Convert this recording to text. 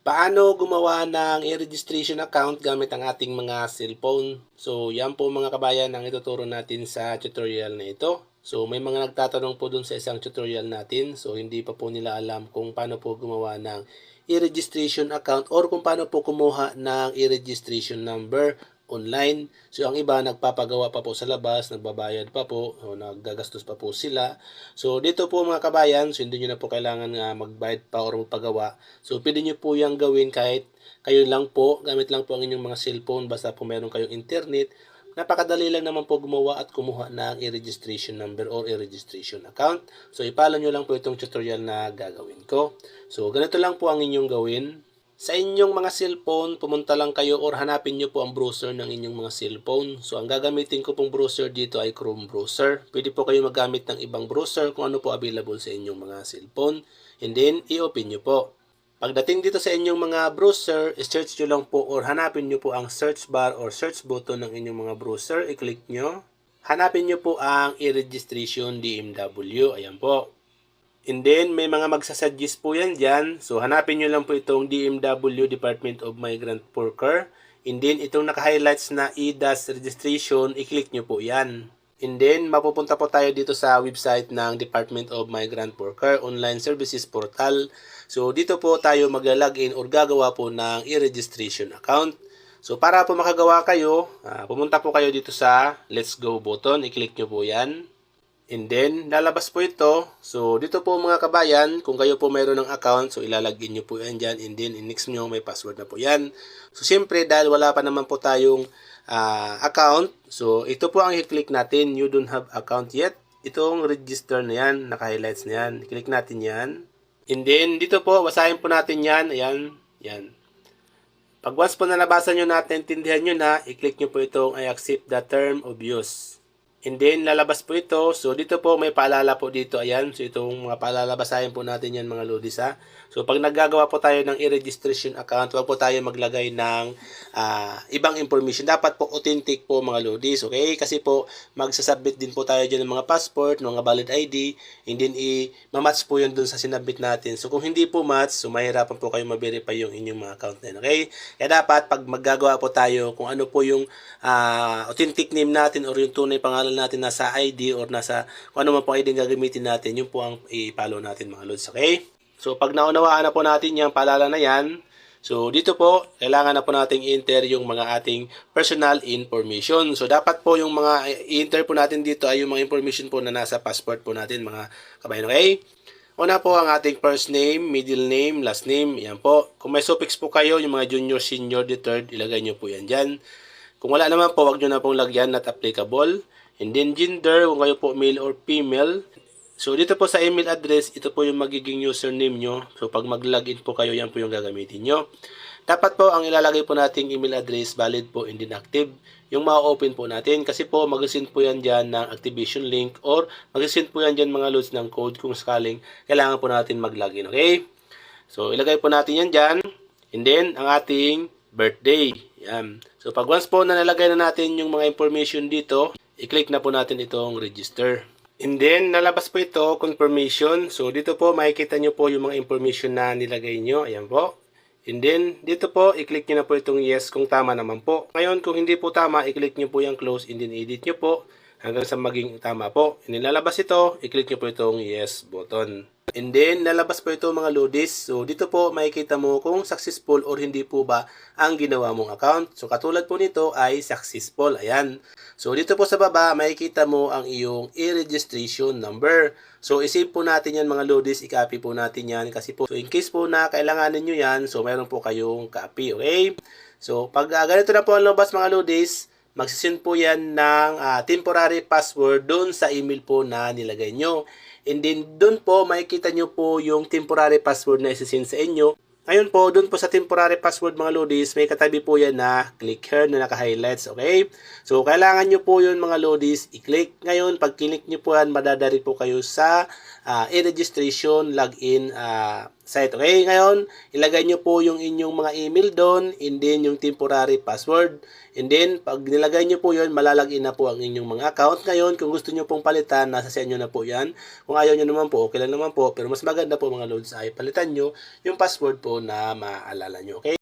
Paano gumawa ng e-registration account gamit ang ating mga cellphone? So, yan po mga kabayan ang ituturo natin sa tutorial na ito. So, may mga nagtatanong po dun sa isang tutorial natin. So, hindi pa po nila alam kung paano po gumawa ng e-registration account or kung paano po kumuha ng e-registration number online. So, ang iba nagpapagawa pa po sa labas, nagbabayad pa po, o naggagastos pa po sila. So, dito po mga kabayan, so hindi nyo na po kailangan magbayad pa or magpagawa. So, pwede nyo po yung gawin kahit kayo lang po, gamit lang po ang inyong mga cellphone, basta po meron kayong internet. Napakadali lang naman po gumawa at kumuha ng e-registration number or e-registration account. So, ipalo nyo lang po itong tutorial na gagawin ko. So, ganito lang po ang inyong gawin. Sa inyong mga cellphone, pumunta lang kayo or hanapin nyo po ang browser ng inyong mga cellphone. So, ang gagamitin ko pong browser dito ay Chrome browser. Pwede po kayo magamit ng ibang browser kung ano po available sa inyong mga cellphone. And then, i-open nyo po. Pagdating dito sa inyong mga browser, i-search nyo lang po or hanapin nyo po ang search bar or search button ng inyong mga browser. I-click nyo. Hanapin nyo po ang e-registration DMW. Ayan po. And then, may mga magsasuggest po yan dyan. So, hanapin nyo lang po itong DMW, Department of Migrant Worker. And then, itong naka-highlights na e-DAS registration, i-click nyo po yan. And then, mapupunta po tayo dito sa website ng Department of Migrant Worker, Online Services Portal. So, dito po tayo magla-login or gagawa po ng e-registration account. So, para po makagawa kayo, pumunta po kayo dito sa Let's Go button. I-click nyo po yan. And then, lalabas po ito. So, dito po mga kabayan, kung kayo po mayroon ng account, so ilalagin nyo po yan dyan. And then, in-next nyo, may password na po yan. So, siyempre, dahil wala pa naman po tayong account, so, ito po ang i-click natin. You don't have account yet. Itong register na yan, naka-highlights na yan. I-click natin yan. And then, dito po, basahin po natin yan. Ayan, yan. Pag once po nalabasa nyo natin, tindihan nyo na, i-click nyo po itong I accept the term of use. And then, lalabas po ito. So, dito po, may paalala po dito. Ayan. So, itong mga paalala, basahin po natin yan mga lodis ha. So, pag naggagawa po tayo ng e-registration account, huwag po tayo maglagay ng ibang information. Dapat po authentic po mga lodis. Okay? Kasi po, magsasubmit din po tayo dyan ng mga passport, mga valid ID. And then, i-match po yun dun sa sinabit natin. So, kung hindi po match, so, mahirapan po kayo ma-verify yung inyong mga account na yun. Okay? Kaya dapat, pag maggagawa po tayo, kung ano po yung authentic name natin or yung tunay pangalan natin nasa ID or nasa kung ano man po ID gagamitin natin, yun po ang i-follow natin mga lods. Okay? So, pag naunawaan na po natin yung paalala na yan, so, dito po, kailangan na po nating i-enter yung mga ating personal information. So, dapat po yung mga i-enter po natin dito ay yung mga information po na nasa passport po natin mga kabayan. Okay? Una po ang ating first name, middle name, last name. Yan po. Kung may suffix po kayo, yung mga junior, senior, third, ilagay nyo po yan dyan. Kung wala naman po, wag nyo na pong lagyan, not applicable. And then gender, kung kayo po male or female. So, dito po sa email address, ito po yung magiging username nyo. So, pag mag-login po kayo, yan po yung gagamitin nyo. Dapat po, ang ilalagay po nating email address, valid po and inactive. Yung ma-open po natin. Kasi po, mag-send po yan dyan ng activation link or mag-send po yan dyan mga loads ng code kung sakaling kailangan po natin mag-login. Okay? So, ilagay po natin yan dyan. And then, ang ating birthday. Yan. So, pag once po na nalagay na natin yung mga information dito, i-click na po natin itong register. And then, nalabas po ito, confirmation. So, dito po, makikita nyo po yung mga information na nilagay nyo. Ayan po. And then, dito po, i-click nyo na po itong yes kung tama naman po. Ngayon, kung hindi po tama, i-click nyo po yung close and then edit nyo po hanggang sa maging tama po. And then, lalabas ito, i-click nyo po itong yes button. And then, nalabas po ito mga lodis. So, dito po, makikita mo kung successful or hindi po ba ang ginawa mong account. So, katulad po nito ay successful. Ayan. So, dito po sa baba, makikita mo ang iyong e-registration number. So, isave po natin yan mga lodis. I-copy po natin yan. Kasi po, so in case po na kailanganin nyo yan, so mayroon po kayong copy. Okay? So, pag ganito na po ang lumabas mga lodis, magsisend po yan ng temporary password doon sa email po na nilagay nyo. And then, doon po, makikita nyo po yung temporary password na isisend sa inyo. Ngayon po, doon po sa temporary password mga lodis, may katabi po yan na click here na naka-highlights. Okay? So, kailangan nyo po yun mga lodis, i-click. Ngayon, pag click nyo po yan, madadari po kayo sa e-registration login site. Okay, ngayon, ilagay nyo po yung inyong mga email doon, and then yung temporary password. And then, pag nilagay nyo po yun, malalagin na po ang inyong mga account. Ngayon, kung gusto nyo pong palitan, nasa sa inyo na po yan. Kung ayaw nyo naman po, okay lang naman po. Pero mas maganda po mga loads ay palitan nyo yung password po na maaalala nyo. Okay?